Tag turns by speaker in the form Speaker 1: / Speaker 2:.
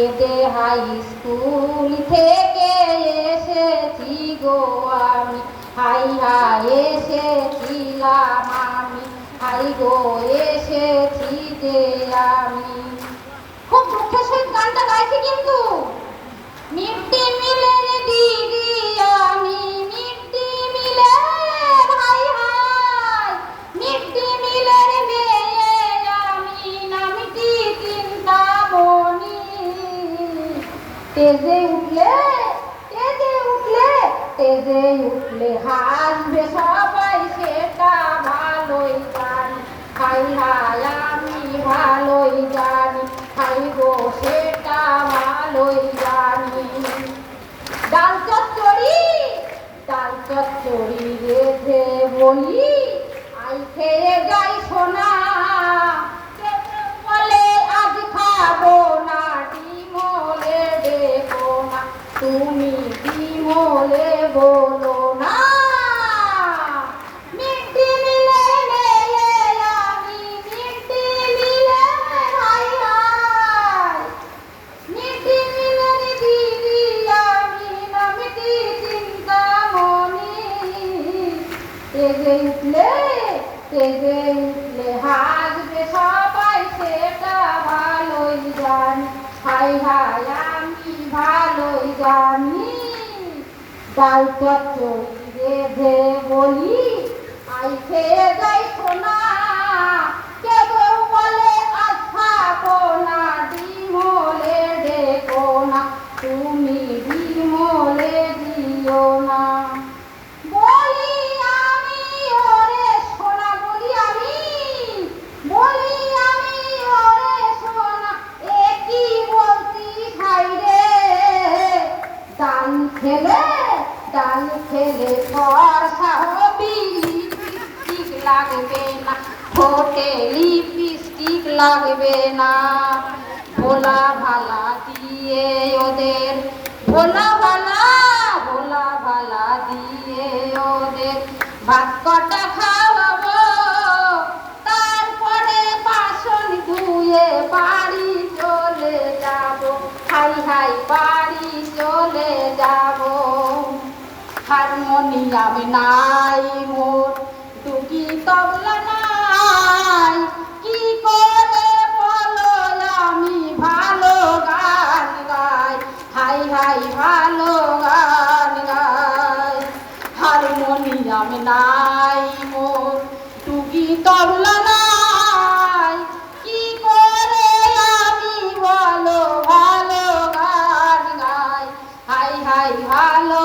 Speaker 1: কেঁদে high school থেকে এসেছি গো আমি, হাই হাই এসেছিলাম আমি, হাই গো এসেছি যে আমি। খুব দুঃখের সহিত গানটা গাইছি কিন্তু মিড ডে মিলের দিদি আমি, মিড ডে মিলের হাই হাই, মিড ডে মিলের মেয়ে আমি, নামটি চিন্তামণি। তেজে উঠলে তেজে উঠলে তেজে উঠলে হাসবে সবাই সেটা ভালোই জানি, হাই হাই আমি ভালোই জানি, হাই গো সেটা ভালোই জানি। ডাল চচ্চড়ি রেঁধে বলি আই খেয়ে যাই সোনা, বলে আজ খাবো না ডিমলে দেবো না, তুমি ডিমলে বলো না। মিড ডে মিলে আমি, মিড ডে মিলে হাই হাই, মিড ডে মিলের দিদি আমি, নামটি চিন্তামণি। তেজে উঠলে হাসবে সবাই সেটা ভালোই জানি, হাই হাই আমি ভালোই জানি। ডাল চচ্চড়ি রেঁধে বলি আই খেয়ে যাই সোনা, কেউ বলে আজ খাবো না ডিমলে ডেকো না, তুমি ডিমলে দিও না। বলি আমি ওরে সোনা, বলি আমি ওরে সোনা, একই বলতি ভাই রে। ডাল খেলে ফর্সা হবি, লিপস্টিক লাগবে না ঠোঁটে, লিপস্টিক লাগবে না। ভোলা ভালা দিয়ে ওদের, ভোলা ভালা দিয়ে ওদের ভাত কটা খাওয়াবো, তারপরে বাসন ধুয়ে বাড়ি চলে যাব, হাই হাই বাড়ি চলে যাব। হারমোনিয়াম নাই মোর, টুকি তবলা নাই, কি করে বলো আমি ভালো গান গাই, হাই হাই ভালো গান গাই। হারমোনিয়াম নাই মোর, টুকি তবলা নাই, কি করে আমি বলো ভালো গান গাই, হাই হাই ভালো